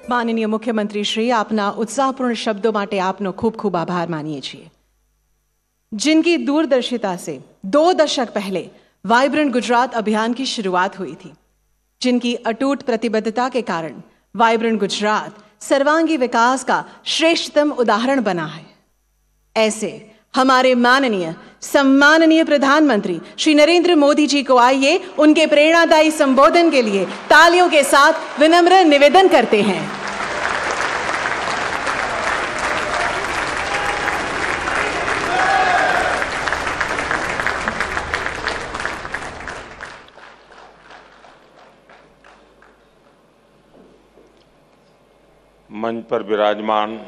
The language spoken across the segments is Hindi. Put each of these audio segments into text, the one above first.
माननीय मुख्यमंत्री श्री, आपना उत्साहपूर्ण शब्दों माटे आपनो खूब खूब आभार मानीए छीए। जिनकी दूरदर्शिता से 2 दशक पहले वाइब्रेंट गुजरात अभियान की शुरुआत हुई थी, जिनकी अटूट प्रतिबद्धता के कारण वाइब्रेंट गुजरात सर्वांगी विकास का श्रेष्ठतम उदाहरण बना है, ऐसे हमारे माननीय सम्माननीय प्रधानमंत्री श्री नरेंद्र मोदी जी को आइए उनके प्रेरणादायी संबोधन के लिए तालियों के साथ विनम्र निवेदन करते हैं। मंच पर विराजमान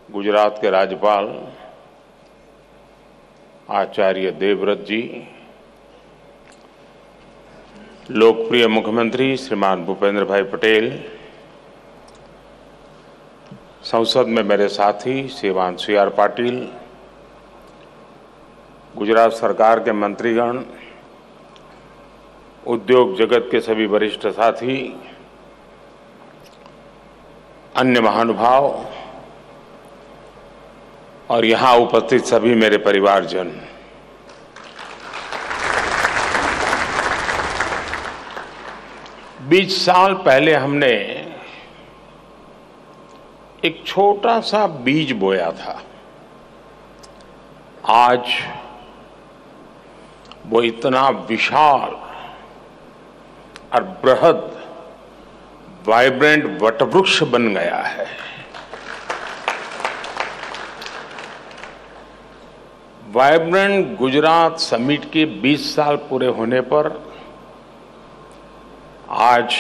गुजरात के राज्यपाल आचार्य देवव्रत जी, लोकप्रिय मुख्यमंत्री श्रीमान भूपेंद्र भाई पटेल, संसद में मेरे साथी श्रीमान CR पाटिल, गुजरात सरकार के मंत्रीगण, उद्योग जगत के सभी वरिष्ठ साथी, अन्य महानुभाव और यहां उपस्थित सभी मेरे परिवारजन, बीस साल पहले हमने एक छोटा सा बीज बोया था। आज वो इतना विशाल और बृहद वाइब्रेंट वटवृक्ष बन गया है। वाइब्रेंट गुजरात समिट के 20 साल पूरे होने पर आज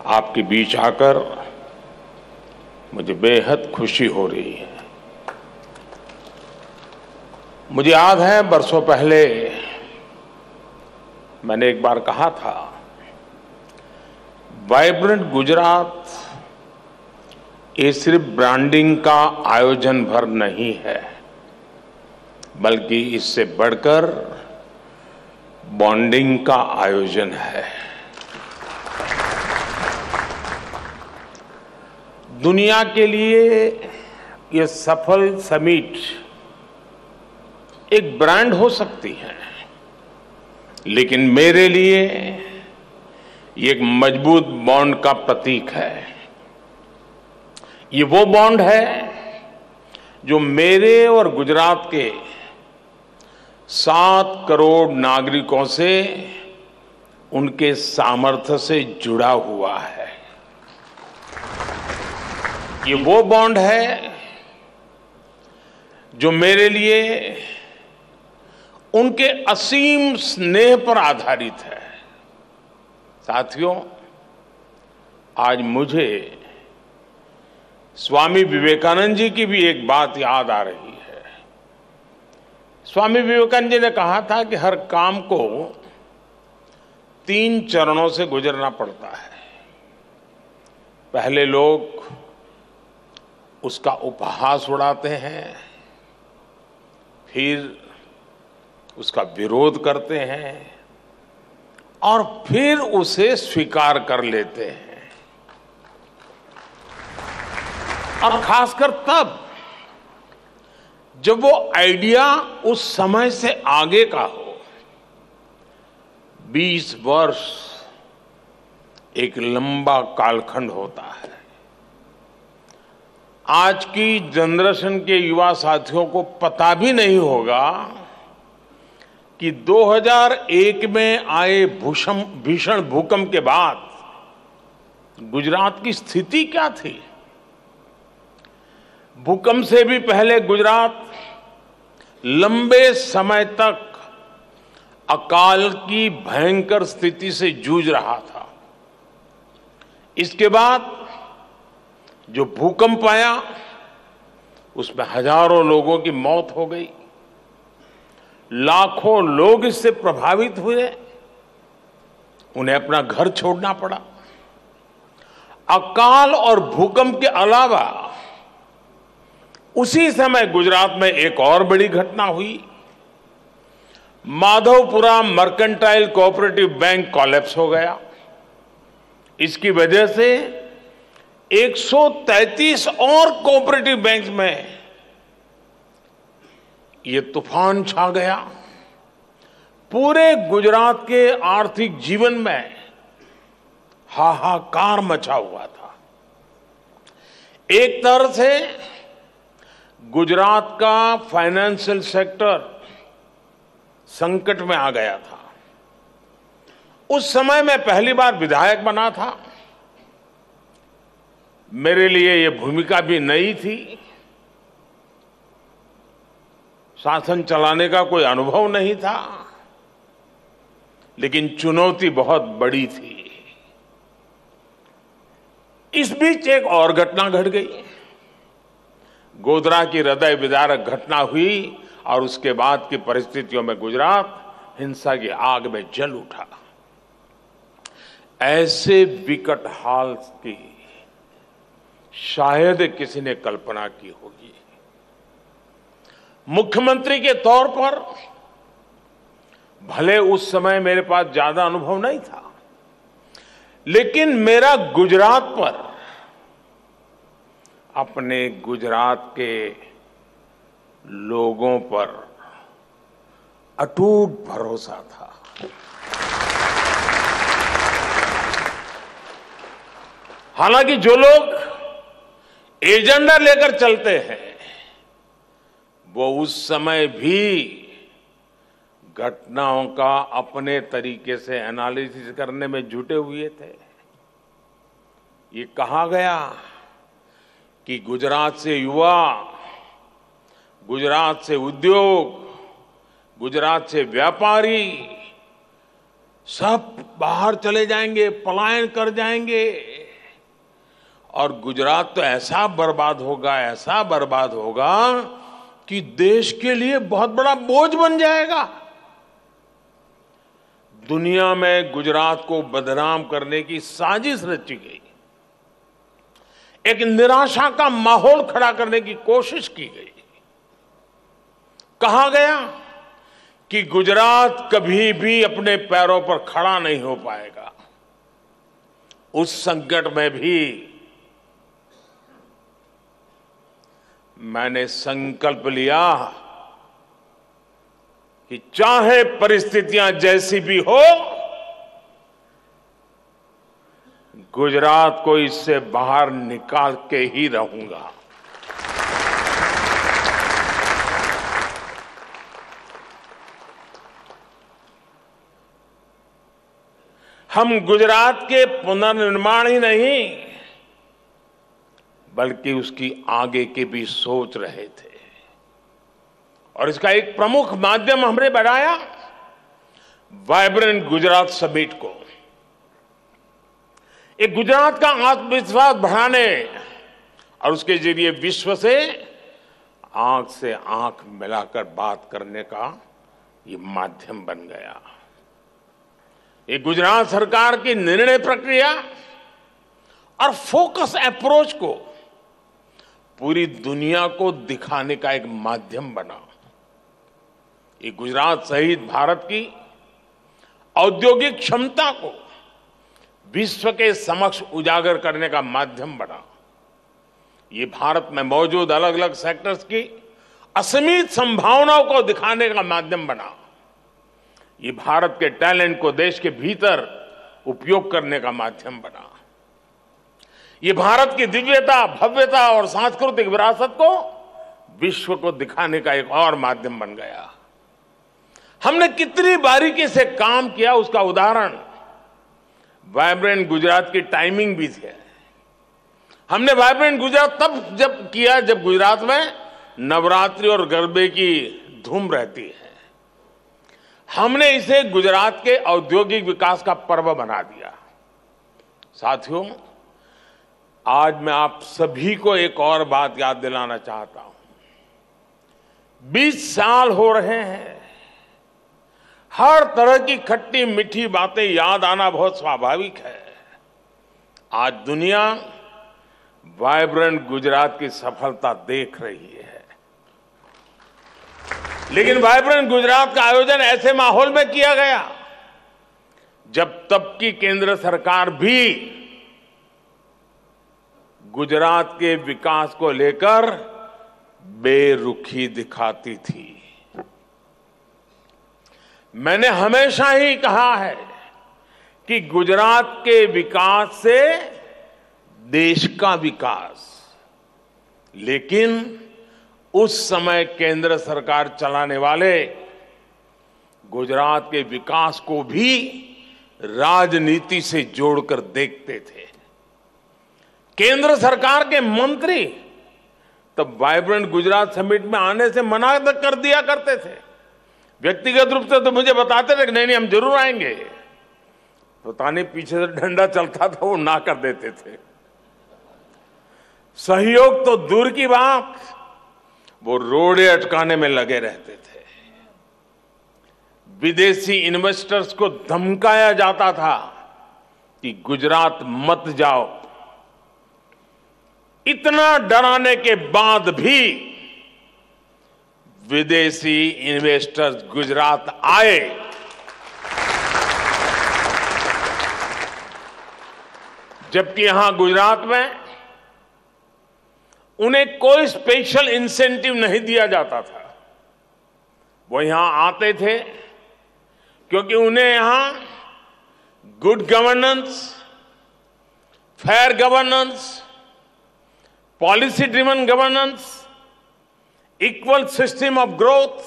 आपके बीच आकर मुझे बेहद खुशी हो रही है। मुझे याद है बरसों पहले मैंने एक बार कहा था, वाइब्रेंट गुजरात ये सिर्फ ब्रांडिंग का आयोजन भर नहीं है, बल्कि इससे बढ़कर बॉन्डिंग का आयोजन है। दुनिया के लिए ये सफल समिट एक ब्रांड हो सकती है, लेकिन मेरे लिए ये एक मजबूत बॉन्ड का प्रतीक है। ये वो बॉन्ड है जो मेरे और गुजरात के 7 करोड़ नागरिकों से, उनके सामर्थ्य से जुड़ा हुआ है। ये वो बॉन्ड है जो मेरे लिए उनके असीम स्नेह पर आधारित है। साथियों, आज मुझे स्वामी विवेकानंद जी की भी एक बात याद आ रही है। स्वामी विवेकानंद जी ने कहा था कि हर काम को 3 चरणों से गुजरना पड़ता है। पहले लोग उसका उपहास उड़ाते हैं, फिर उसका विरोध करते हैं और फिर उसे स्वीकार कर लेते हैं। और खासकर तब जब वो आइडिया उस समय से आगे का हो। 20 वर्ष एक लंबा कालखंड होता है। आज की जनरेशन के युवा साथियों को पता भी नहीं होगा कि 2001 में आए भीषण भूकंप के बाद गुजरात की स्थिति क्या थी। भूकंप से भी पहले गुजरात लंबे समय तक अकाल की भयंकर स्थिति से जूझ रहा था। इसके बाद जो भूकंप आया उसमें हजारों लोगों की मौत हो गई, लाखों लोग इससे प्रभावित हुए, उन्हें अपना घर छोड़ना पड़ा। अकाल और भूकंप के अलावा उसी समय गुजरात में एक और बड़ी घटना हुई। Madhavpura mercantile cooperative bank collapse हो गया। इसकी वजह से 133 और कोऑपरेटिव बैंक में ये तूफान छा गया। पूरे गुजरात के आर्थिक जीवन में हाहाकार मचा हुआ था। एक तरह से गुजरात का फाइनेंशियल सेक्टर संकट में आ गया था। उस समय मैं पहली बार विधायक बना था। मेरे लिए ये भूमिका भी नई थी। शासन चलाने का कोई अनुभव नहीं था, लेकिन चुनौती बहुत बड़ी थी। इस बीच एक और घटना घट गई। गोधरा की हृदय विदारक घटना हुई और उसके बाद की परिस्थितियों में गुजरात हिंसा की आग में जल उठा। ऐसे विकट हाल की शायद किसी ने कल्पना की होगी। मुख्यमंत्री के तौर पर भले उस समय मेरे पास ज्यादा अनुभव नहीं था, लेकिन मेरा गुजरात पर, अपने गुजरात के लोगों पर अटूट भरोसा था। हालांकि जो लोग एजेंडा लेकर चलते हैं वो उस समय भी घटनाओं का अपने तरीके से एनालिसिस करने में जुटे हुए थे। ये कहा गया कि गुजरात से युवा, गुजरात से उद्योग, गुजरात से व्यापारी सब बाहर चले जाएंगे, पलायन कर जाएंगे और गुजरात तो ऐसा बर्बाद होगा, ऐसा बर्बाद होगा कि देश के लिए बहुत बड़ा बोझ बन जाएगा। दुनिया में गुजरात को बदनाम करने की साजिश रची गई। एक निराशा का माहौल खड़ा करने की कोशिश की गई। कहा गया कि गुजरात कभी भी अपने पैरों पर खड़ा नहीं हो पाएगा। उस संकट में भी मैंने संकल्प लिया कि चाहे परिस्थितियां जैसी भी हो, गुजरात को इससे बाहर निकाल के ही रहूंगा। हम गुजरात के पुनर्निर्माण ही नहीं, बल्कि उसकी आगे की भी सोच रहे थे। और इसका एक प्रमुख माध्यम हमने बनाया वाइब्रेंट गुजरात समिट को। एक गुजरात का आत्मविश्वास बढ़ाने और उसके जरिए विश्व से आंख मिलाकर बात करने का ये माध्यम बन गया। ये गुजरात सरकार की निर्णय प्रक्रिया और फोकस अप्रोच को पूरी दुनिया को दिखाने का एक माध्यम बना। ये गुजरात सहित भारत की औद्योगिक क्षमता को विश्व के समक्ष उजागर करने का माध्यम बना। ये भारत में मौजूद अलग अलग सेक्टर्स की असीमित संभावनाओं को दिखाने का माध्यम बना। ये भारत के टैलेंट को देश के भीतर उपयोग करने का माध्यम बना। ये भारत की दिव्यता, भव्यता और सांस्कृतिक विरासत को विश्व को दिखाने का एक और माध्यम बन गया। हमने कितनी बारीकी से काम किया उसका उदाहरण वाइब्रेंट गुजरात की टाइमिंग भी है। हमने वाइब्रेंट गुजरात तब किया जब गुजरात में नवरात्रि और गरबे की धूम रहती है। हमने इसे गुजरात के औद्योगिक विकास का पर्व बना दिया। साथियों, आज मैं आप सभी को एक और बात याद दिलाना चाहता हूं। 20 साल हो रहे हैं। हर तरह की खट्टी मीठी बातें याद आना बहुत स्वाभाविक है। आज दुनिया वाइब्रेंट गुजरात की सफलता देख रही है। लेकिन वाइब्रेंट गुजरात का आयोजन ऐसे माहौल में किया गया जब तब की केंद्र सरकार भी गुजरात के विकास को लेकर बेरुखी दिखाती थी। मैंने हमेशा ही कहा है कि गुजरात के विकास से देश का विकास, लेकिन उस समय केंद्र सरकार चलाने वाले गुजरात के विकास को भी राजनीति से जोड़कर देखते थे। केंद्र सरकार के मंत्री तब वाइब्रेंट गुजरात समिट में आने से मना कर दिया करते थे। व्यक्तिगत रूप से तो मुझे बताते थे कि नहीं हम जरूर आएंगे, पता नहीं पीछे से डंडा चलता था, वो ना कर देते थे। सहयोग तो दूर की बात, वो रोड़े अटकाने में लगे रहते थे। विदेशी इन्वेस्टर्स को धमकाया जाता था कि गुजरात मत जाओ। इतना डराने के बाद भी विदेशी इन्वेस्टर्स गुजरात आए। जबकि यहां गुजरात में उन्हें कोई स्पेशल इंसेंटिव नहीं दिया जाता था। वो यहां आते थे क्योंकि उन्हें यहां good governance, fair governance, policy driven governance, equal system of growth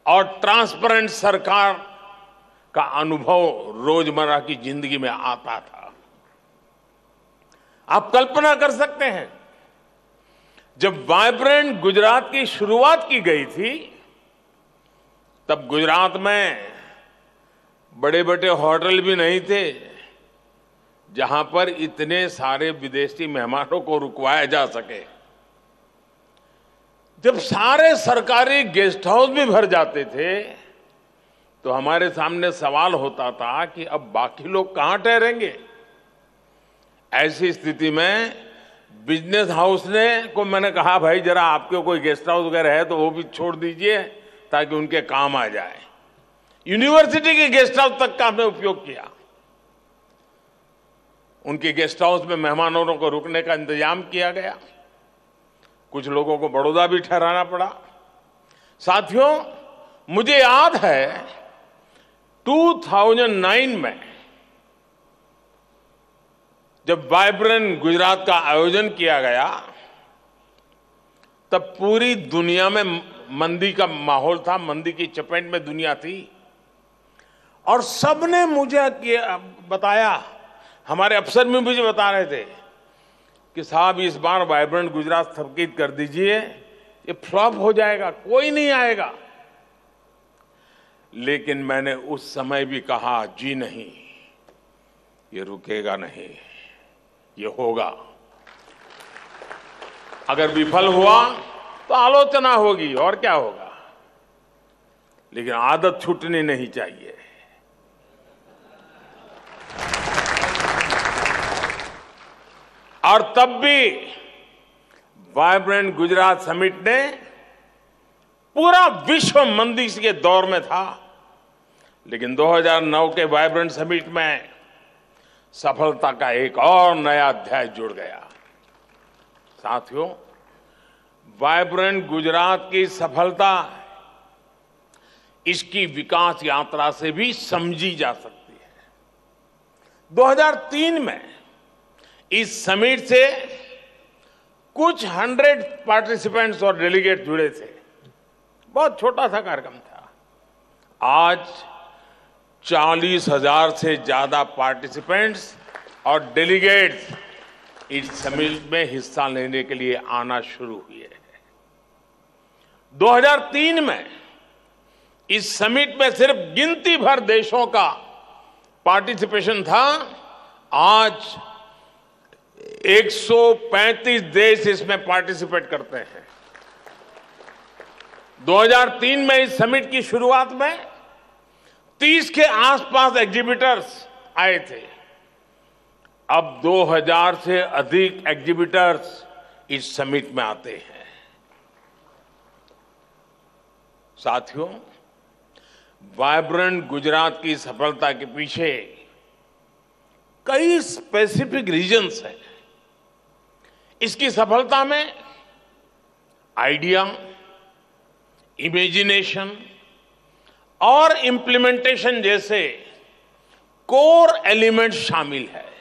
और ट्रांसपेरेंट सरकार का अनुभव रोजमर्रा की जिंदगी में आता था। आप कल्पना कर सकते हैं, जब वाइब्रेंट गुजरात की शुरुआत की गई थी तब गुजरात में बड़े बड़े होटल भी नहीं थे जहां पर इतने सारे विदेशी मेहमानों को रुकवाया जा सके। जब सारे सरकारी गेस्ट हाउस भी भर जाते थे तो हमारे सामने सवाल होता था कि अब बाकी लोग कहां ठहरेंगे। ऐसी स्थिति में बिजनेस हाउस को मैंने कहा, भाई जरा आपके कोई गेस्ट हाउस वगैरह है तो वो भी छोड़ दीजिए ताकि उनके काम आ जाए। यूनिवर्सिटी के गेस्ट हाउस तक का हमने उपयोग किया। उनके गेस्ट हाउस में मेहमानों को रुकने का इंतजाम किया गया। कुछ लोगों को बड़ौदा भी ठहराना पड़ा। साथियों, मुझे याद है 2009 में जब वाइब्रेंट गुजरात का आयोजन किया गया तब पूरी दुनिया में मंदी का माहौल था, मंदी की चपेट में दुनिया थी और सबने मुझे बताया, हमारे अफसर भी मुझे बता रहे थे कि साहब इस बार वाइब्रेंट गुजरात स्थगित कर दीजिए, ये फ्लॉप हो जाएगा, कोई नहीं आएगा। लेकिन मैंने उस समय भी कहा, जी नहीं, ये रुकेगा नहीं, ये होगा। अगर विफल हुआ तो आलोचना होगी और क्या होगा, लेकिन आदत छूटनी नहीं चाहिए। और तब भी वाइब्रेंट गुजरात समिट ने, पूरा विश्व मंदी के दौर में था, लेकिन 2009 के वाइब्रेंट समिट में सफलता का एक और नया अध्याय जुड़ गया। साथियों, वाइब्रेंट गुजरात की सफलता इसकी विकास यात्रा से भी समझी जा सकती है। 2003 में इस समिट से कुछ 100 पार्टिसिपेंट्स और डेलीगेट जुड़े थे। बहुत छोटा सा कार्यक्रम था। आज 40,000 से ज्यादा पार्टिसिपेंट्स और डेलीगेट्स इस समिट में हिस्सा लेने के लिए आना शुरू हुए हैं। 2003 में इस समिट में सिर्फ गिनती भर देशों का पार्टिसिपेशन था। आज 135 देश इसमें पार्टिसिपेट करते हैं। 2003 में इस समिट की शुरुआत में 30 के आसपास एग्जीबिटर्स आए थे। अब 2000 से अधिक एग्जीबिटर्स इस समिट में आते हैं। साथियों, वाइब्रेंट गुजरात की सफलता के पीछे कई स्पेसिफिक रीजन्स हैं। इसकी सफलता में आइडिया, इमेजिनेशन और इंप्लीमेंटेशन जैसे कोर एलिमेंट शामिल है।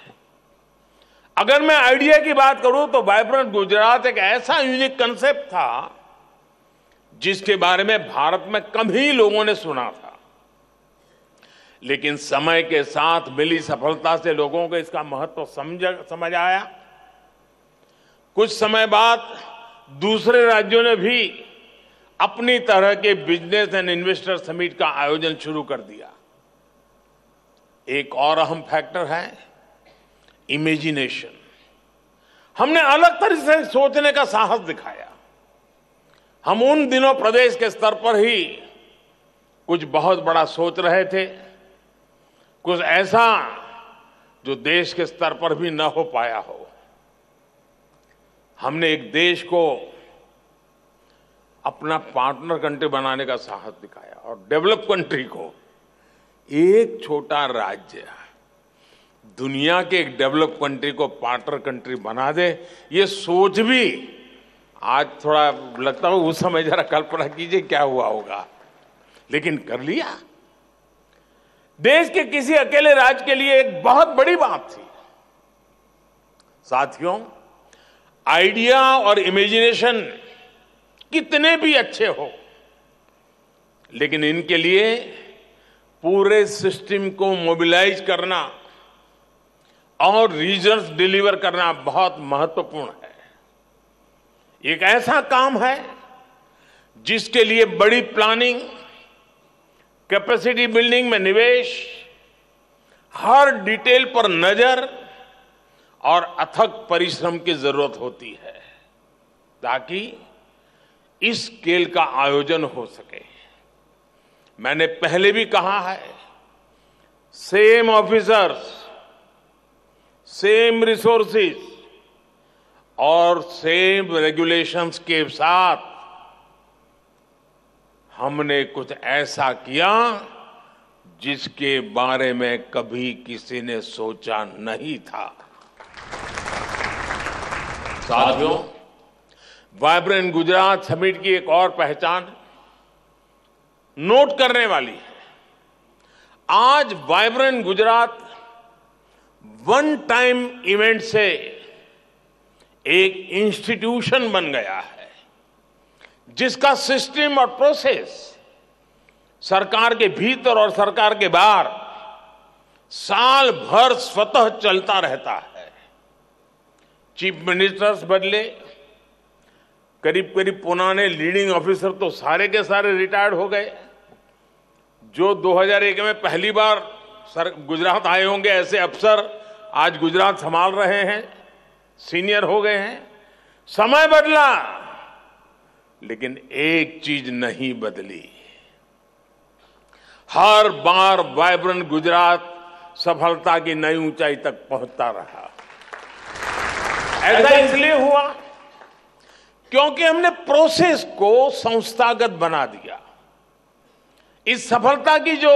अगर मैं आइडिया की बात करूं तो वाइब्रेंट गुजरात एक ऐसा यूनिक कंसेप्ट था जिसके बारे में भारत में कम ही लोगों ने सुना था, लेकिन समय के साथ मिली सफलता से लोगों को इसका महत्व समझ आया। कुछ समय बाद दूसरे राज्यों ने भी अपनी तरह के बिजनेस एंड इन्वेस्टर समिट का आयोजन शुरू कर दिया। एक और अहम फैक्टर है इमेजिनेशन। हमने अलग तरह से सोचने का साहस दिखाया। हम उन दिनों प्रदेश के स्तर पर ही कुछ बहुत बड़ा सोच रहे थे, कुछ ऐसा जो देश के स्तर पर भी न हो पाया हो। हमने एक देश को अपना पार्टनर कंट्री बनाने का साहस दिखाया और डेवलप कंट्री को एक छोटा राज्य दुनिया के एक डेवलप कंट्री को पार्टनर कंट्री बना दे, ये सोच भी आज थोड़ा लगता है, उस समय जरा कल्पना कीजिए क्या हुआ होगा, लेकिन कर लिया। देश के किसी अकेले राज्य के लिए एक बहुत बड़ी बात थी। साथियों, आइडिया और इमेजिनेशन कितने भी अच्छे हो, लेकिन इनके लिए पूरे सिस्टम को मोबिलाइज करना और रिजल्ट्स डिलीवर करना बहुत महत्वपूर्ण है। एक ऐसा काम है जिसके लिए बड़ी प्लानिंग, कैपेसिटी बिल्डिंग में निवेश, हर डिटेल पर नजर और अथक परिश्रम की जरूरत होती है ताकि इस स्केल का आयोजन हो सके। मैंने पहले भी कहा है, सेम ऑफिसर्स, सेम रिसोर्सेज और सेम रेगुलेशंस के साथ हमने कुछ ऐसा किया जिसके बारे में कभी किसी ने सोचा नहीं था। साथियों, वाइब्रेंट गुजरात समिट की एक और पहचान नोट करने वाली है। आज vibrant Gujarat one time event से एक इंस्टीट्यूशन बन गया है जिसका सिस्टम और प्रोसेस सरकार के भीतर और सरकार के बाहर साल भर स्वतः चलता रहता है। चीफ मिनिस्टर्स बदले, करीब करीब पुराने लीडिंग ऑफिसर तो सारे के सारे रिटायर्ड हो गए। जो 2001 में पहली बार गुजरात आए होंगे ऐसे अफसर आज गुजरात संभाल रहे हैं, सीनियर हो गए हैं। समय बदला, लेकिन एक चीज नहीं बदली। हर बार वाइब्रेंट गुजरात सफलता की नई ऊंचाई तक पहुंचता रहा। ऐसा इसलिए हुआ क्योंकि हमने प्रोसेस को संस्थागत बना दिया। इस सफलता की जो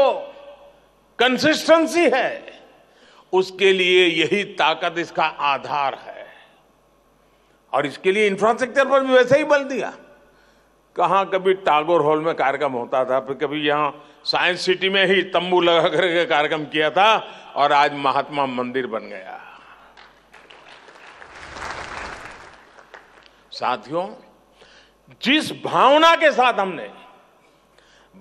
कंसिस्टेंसी है, उसके लिए यही ताकत इसका आधार है। और इसके लिए इंफ्रास्ट्रक्चर पर भी वैसे ही बल दिया। कहां कभी टागोर हॉल में कार्यक्रम होता था, फिर कभी यहां साइंस सिटी में ही तंबू लगा करके कार्यक्रम किया था, और आज महात्मा मंदिर बन गया। साथियों, जिस भावना के साथ हमने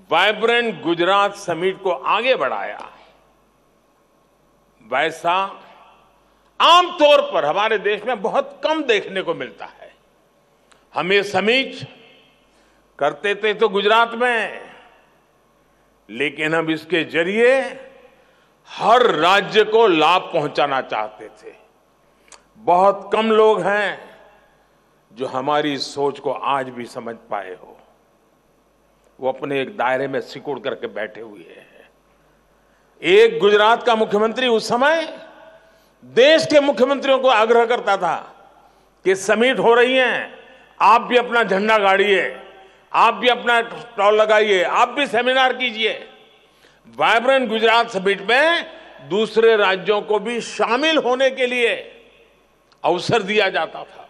वाइब्रेंट गुजरात समिट को आगे बढ़ाया, वैसा आमतौर पर हमारे देश में बहुत कम देखने को मिलता है। हम ये समिट करते थे तो गुजरात में, लेकिन हम इसके जरिए हर राज्य को लाभ पहुंचाना चाहते थे। बहुत कम लोग हैं जो हमारी सोच को आज भी समझ पाए हो। वो अपने एक दायरे में सिकुड़ करके बैठे हुए हैं। एक गुजरात का मुख्यमंत्री उस समय देश के मुख्यमंत्रियों को आग्रह करता था कि समिट हो रही है, आप भी अपना झंडा गाड़िए, आप भी अपना स्टॉल लगाइए, आप भी सेमिनार कीजिए। वाइब्रेंट गुजरात समिट में दूसरे राज्यों को भी शामिल होने के लिए अवसर दिया जाता था।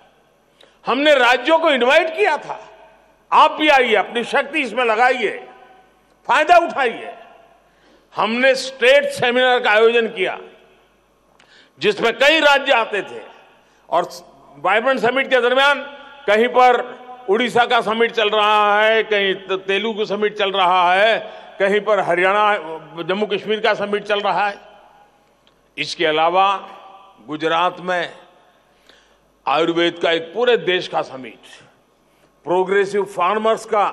हमने राज्यों को इनवाइट किया था, आप भी आइए, अपनी शक्ति इसमें लगाइए, फायदा उठाइए। हमने स्टेट सेमिनार का आयोजन किया जिसमें कई राज्य आते थे और वाइब्रेंट समिट के दरमियान कहीं पर उड़ीसा का समिट चल रहा है, कहीं तेलुगु समिट चल रहा है, कहीं पर हरियाणा जम्मू कश्मीर का समिट चल रहा है। इसके अलावा गुजरात में आयुर्वेद का एक पूरे देश का समिट, प्रोग्रेसिव फार्मर्स का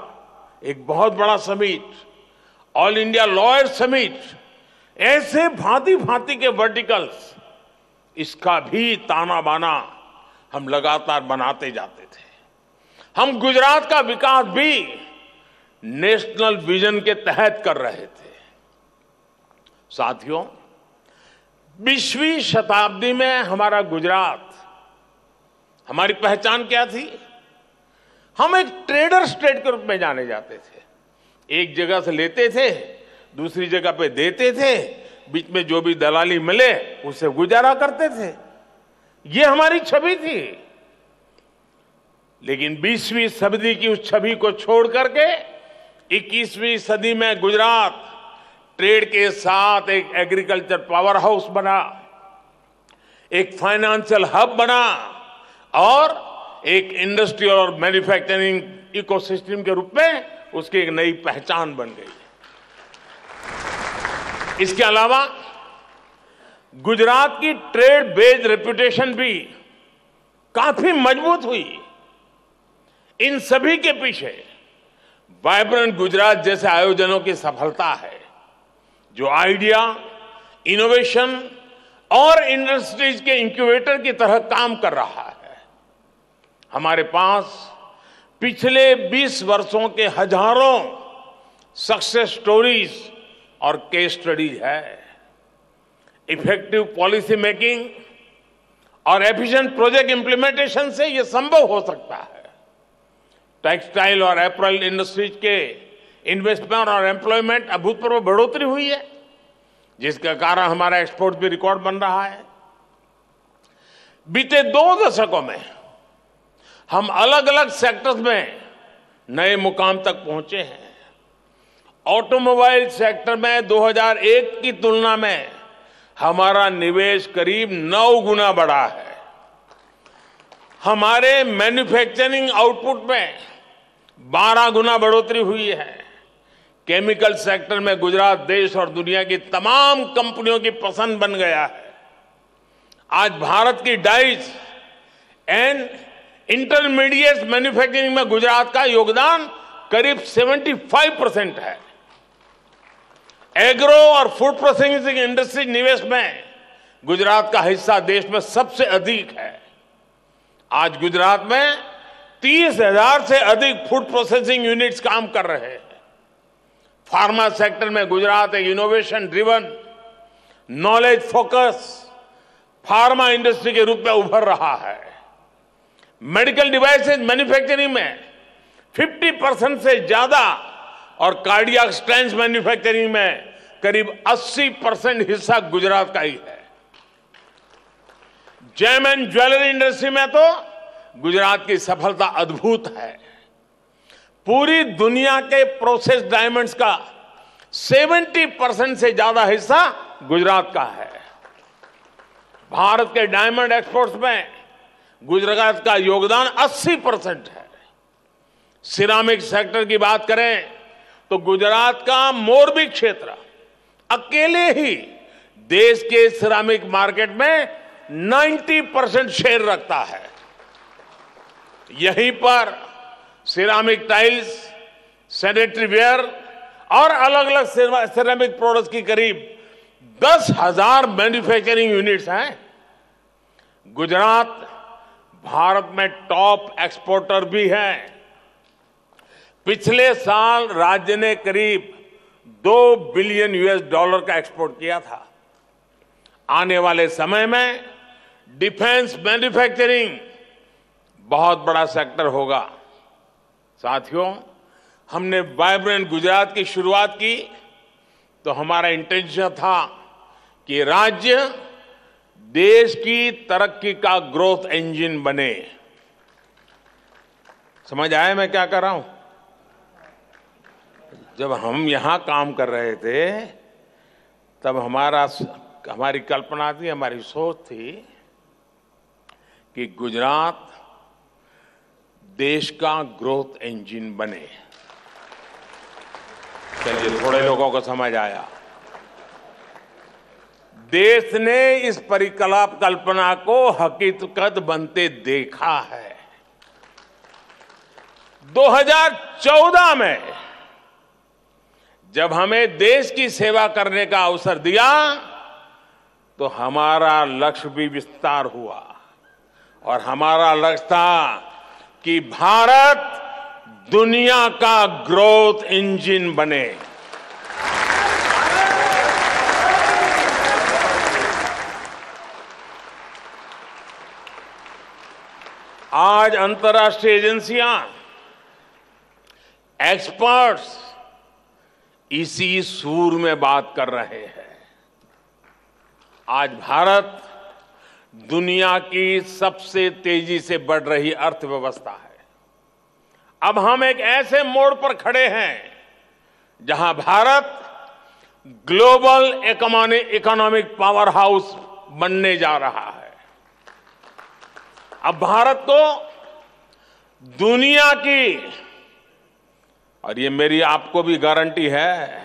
एक बहुत बड़ा summit, all India lawyer summit, ऐसे भांति भांति के वर्टिकल्स, इसका भी ताना बाना हम लगातार बनाते जाते थे। हम गुजरात का विकास भी नेशनल विजन के तहत कर रहे थे। साथियों, 20वीं शताब्दी में हमारा गुजरात, हमारी पहचान क्या थी? हम एक ट्रेडर स्टेट के रूप में जाने जाते थे। एक जगह से लेते थे, दूसरी जगह पे देते थे, बीच में जो भी दलाली मिले उससे गुजारा करते थे। ये हमारी छवि थी। लेकिन 20वीं सदी की उस छवि को छोड़ करके 21वीं सदी में गुजरात ट्रेड के साथ एक एग्रीकल्चर पावर हाउस बना, एक फाइनेंशियल हब बना और एक इंडस्ट्रियल और मैन्युफैक्चरिंग इकोसिस्टम के रूप में उसकी एक नई पहचान बन गई। इसके अलावा गुजरात की ट्रेड बेस्ड रेपुटेशन भी काफी मजबूत हुई। इन सभी के पीछे वाइब्रेंट गुजरात जैसे आयोजनों की सफलता है, जो आइडिया, इनोवेशन और इंडस्ट्रीज के इंक्यूबेटर की तरह काम कर रहा है। हमारे पास पिछले 20 वर्षों के हजारों सक्सेस स्टोरीज और केस स्टडीज है। इफेक्टिव पॉलिसी मेकिंग और एफिशिएंट प्रोजेक्ट इंप्लीमेंटेशन से यह संभव हो सकता है। टेक्सटाइल और एपरल इंडस्ट्रीज के इन्वेस्टमेंट और एम्प्लॉयमेंट अभूतपूर्व बढ़ोतरी हुई है, जिसके कारण हमारा एक्सपोर्ट भी रिकॉर्ड बन रहा है। बीते 2 दशकों में हम अलग अलग सेक्टर्स में नए मुकाम तक पहुंचे हैं। ऑटोमोबाइल सेक्टर में 2001 की तुलना में हमारा निवेश करीब 9 गुना बढ़ा है। हमारे मैन्युफैक्चरिंग आउटपुट में 12 गुना बढ़ोतरी हुई है। केमिकल सेक्टर में गुजरात देश और दुनिया की तमाम कंपनियों की पसंद बन गया है। आज भारत की डाइस एंड इंटरमीडिएट मैन्युफैक्चरिंग में गुजरात का योगदान करीब 75% है। एग्रो और फूड प्रोसेसिंग इंडस्ट्री निवेश में गुजरात का हिस्सा देश में सबसे अधिक है। आज गुजरात में 30,000 से अधिक फूड प्रोसेसिंग यूनिट्स काम कर रहे हैं। फार्मा सेक्टर में गुजरात एक innovation driven, knowledge focus pharma industry के रूप में उभर रहा है। मेडिकल डिवाइसेज मैन्युफैक्चरिंग में 50% से ज्यादा और कार्डियक स्टेंट्स मैन्युफैक्चरिंग में करीब 80% हिस्सा गुजरात का ही है। जेम एंड ज्वेलरी इंडस्ट्री में तो गुजरात की सफलता अद्भुत है। पूरी दुनिया के प्रोसेस डायमंड्स का 70% से ज्यादा हिस्सा गुजरात का है। भारत के डायमंड एक्सपोर्ट्स में गुजरात का योगदान 80% है। सिरामिक सेक्टर की बात करें तो गुजरात का मोरबी क्षेत्र अकेले ही देश के सिरामिक मार्केट में 90% शेयर रखता है। यहीं पर सिरामिक टाइल्स, सैनिटरी वेयर और अलग अलग सिरामिक प्रोडक्ट्स की करीब 10,000 मैन्युफैक्चरिंग यूनिट्स हैं। गुजरात भारत में टॉप एक्सपोर्टर भी है। पिछले साल राज्य ने करीब $2 बिलियन का एक्सपोर्ट किया था। आने वाले समय में डिफेंस मैन्युफैक्चरिंग बहुत बड़ा सेक्टर होगा। साथियों, हमने वाइब्रेंट गुजरात की शुरुआत की तो हमारा इंटेंशन था कि राज्य देश की तरक्की का ग्रोथ इंजन बने। समझ आया मैं क्या कर रहा हूं? जब हम यहां काम कर रहे थे तब हमारी कल्पना थी, हमारी सोच थी कि गुजरात देश का ग्रोथ इंजन बने। चलिए, थोड़े लोगों को समझ आया। देश ने इस परिकल्पना को हकीकत बनते देखा है। 2014 में जब हमें देश की सेवा करने का अवसर दिया तो हमारा लक्ष्य भी विस्तार हुआ और हमारा लक्ष्य था कि भारत दुनिया का ग्रोथ इंजन बने। आज अंतर्राष्ट्रीय एजेंसियां, एक्सपर्ट्स इसी सूर में बात कर रहे हैं। आज भारत दुनिया की सबसे तेजी से बढ़ रही अर्थव्यवस्था है। अब हम एक ऐसे मोड़ पर खड़े हैं जहां Bharat global economic power house बनने जा रहा है। अब भारत को दुनिया की, और ये मेरी आपको भी गारंटी है,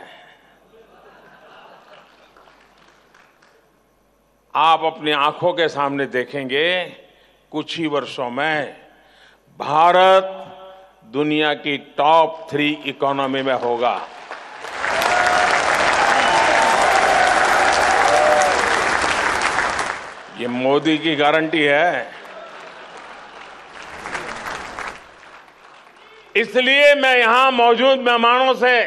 आप अपनी आंखों के सामने देखेंगे कुछ ही वर्षों में भारत दुनिया की टॉप 3 इकोनॉमी में होगा। ये मोदी की गारंटी है। इसलिए मैं यहां मौजूद मेहमानों से,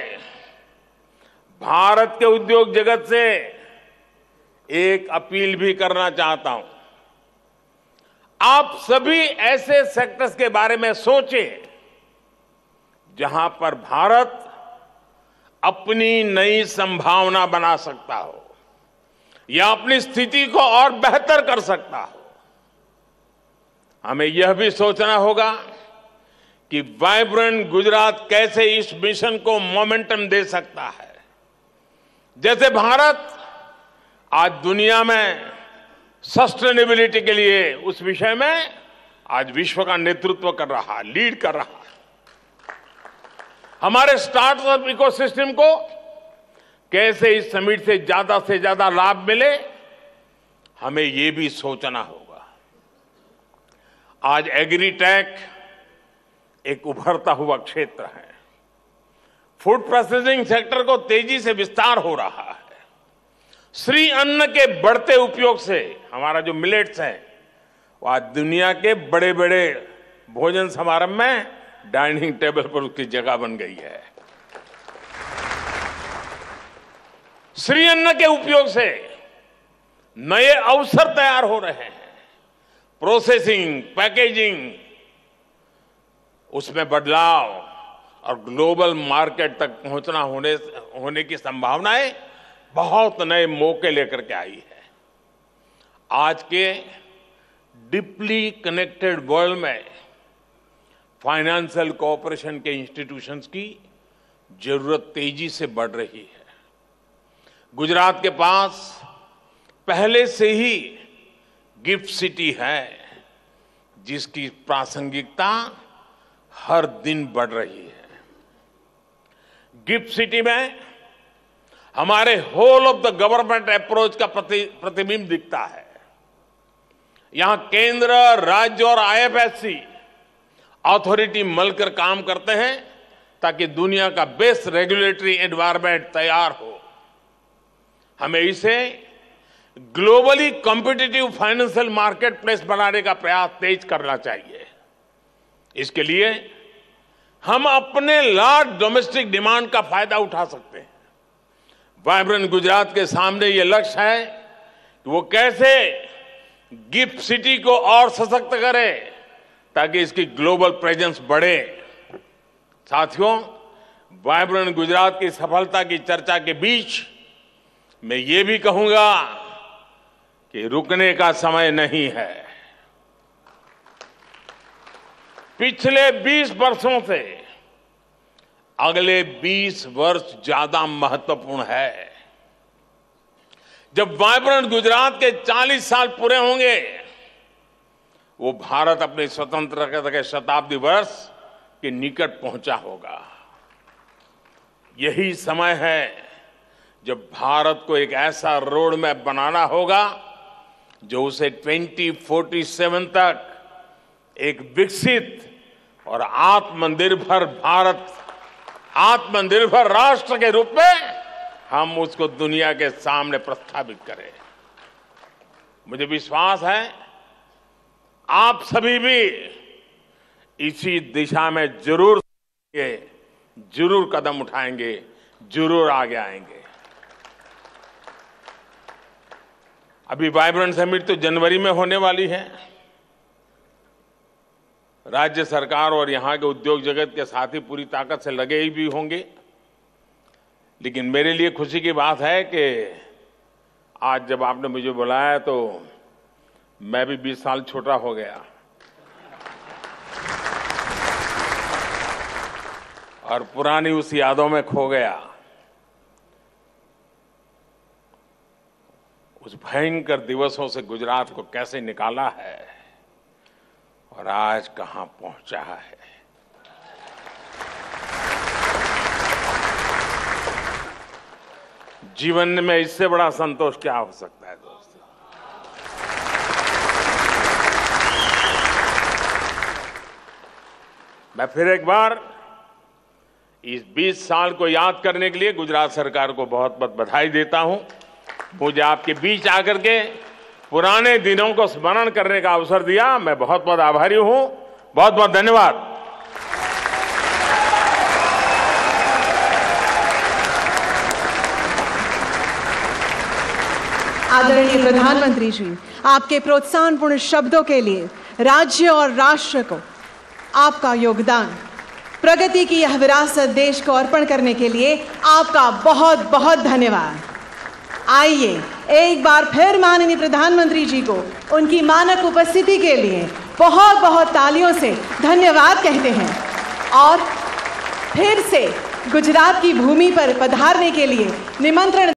भारत के उद्योग जगत से एक अपील भी करना चाहता हूं। आप सभी ऐसे सेक्टर्स के बारे में सोचें जहां पर भारत अपनी नई संभावना बना सकता हो या अपनी स्थिति को और बेहतर कर सकता हो। हमें यह भी सोचना होगा कि वाइब्रेंट गुजरात कैसे इस मिशन को मोमेंटम दे सकता है। जैसे भारत आज दुनिया में सस्टेनेबिलिटी के लिए उस विषय में आज विश्व का नेतृत्व कर रहा है, लीड कर रहा है। हमारे स्टार्टअप इकोसिस्टम को कैसे इस समिट से ज्यादा लाभ मिले, हमें यह भी सोचना होगा। आज एग्रीटेक एक उभरता हुआ क्षेत्र है। फूड प्रोसेसिंग सेक्टर को तेजी से विस्तार हो रहा है। श्री अन्न के बढ़ते उपयोग से हमारा जो मिलेट्स है वो आज दुनिया के बड़े बड़े भोजन समारोह में डाइनिंग टेबल पर उसकी जगह बन गई है। श्री अन्न के उपयोग से नए अवसर तैयार हो रहे हैं। प्रोसेसिंग, पैकेजिंग, उसमें बदलाव और ग्लोबल मार्केट तक पहुंचना होने की संभावनाएं बहुत नए मौके लेकर के आई है। आज के डीपली कनेक्टेड वर्ल्ड में फाइनेंशियल कोऑपरेशन के इंस्टीट्यूशंस की जरूरत तेजी से बढ़ रही है। गुजरात के पास पहले से ही गिफ्ट सिटी है जिसकी प्रासंगिकता हर दिन बढ़ रही है। गिफ्ट सिटी में हमारे whole of the government approach का प्रतिबिंब दिखता है। यहां केंद्र, राज्य और आईएफएससी अथॉरिटी मिलकर काम करते हैं ताकि दुनिया का बेस्ट रेगुलेटरी एनवायरनमेंट तैयार हो। हमें इसे globally competitive financial market place बनाने का प्रयास तेज करना चाहिए। इसके लिए हम अपने लार्ज डोमेस्टिक डिमांड का फायदा उठा सकते हैं। वाइब्रेंट गुजरात के सामने ये लक्ष्य है कि वो कैसे गिफ्ट सिटी को और सशक्त करे ताकि इसकी ग्लोबल प्रेजेंस बढ़े। साथियों, वाइब्रेंट गुजरात की सफलता की चर्चा के बीच मैं ये भी कहूंगा कि रुकने का समय नहीं है। पिछले 20 वर्षों से अगले 20 वर्ष ज्यादा महत्वपूर्ण है। जब वाइब्रेंट गुजरात के 40 साल पूरे होंगे, वो भारत अपने स्वतंत्रता के शताब्दी वर्ष के निकट पहुंचा होगा। यही समय है जब भारत को एक ऐसा रोड मैप बनाना होगा जो उसे 2047 तक एक विकसित और आत्मनिर्भर भारत, आत्मनिर्भर राष्ट्र के रूप में हम उसको दुनिया के सामने प्रस्थापित करें। मुझे विश्वास है आप सभी भी इसी दिशा में जरूर कदम उठाएंगे, जरूर आगे आएंगे। अभी वाइब्रेंट समिट तो जनवरी में होने वाली है। राज्य सरकार और यहां के उद्योग जगत के साथी पूरी ताकत से लगे ही भी होंगे, लेकिन मेरे लिए खुशी की बात है कि आज जब आपने मुझे बुलाया तो मैं भी 20 साल छोटा हो गया और पुरानी उस यादों में खो गया। उस भयंकर दिवसों से गुजरात को कैसे निकाला है और आज कहां पहुंचा है। जीवन में इससे बड़ा संतोष क्या हो सकता है दोस्तों। मैं फिर एक बार इस 20 साल को याद करने के लिए गुजरात सरकार को बहुत बहुत बधाई देता हूं। मुझे आपके बीच आकर के पुराने दिनों को स्मरण करने का अवसर दिया, मैं बहुत बहुत आभारी हूं। बहुत बहुत धन्यवाद। आदरणीय प्रधानमंत्री जी, आपके प्रोत्साहनपूर्ण शब्दों के लिए राज्य और राष्ट्र को आपका योगदान, प्रगति की यह विरासत देश को अर्पण करने के लिए आपका बहुत बहुत धन्यवाद। आइए एक बार फिर माननीय प्रधानमंत्री जी को उनकी मानक उपस्थिति के लिए बहुत बहुत तालियों से धन्यवाद कहते हैं और फिर से गुजरात की भूमि पर पधारने के लिए निमंत्रण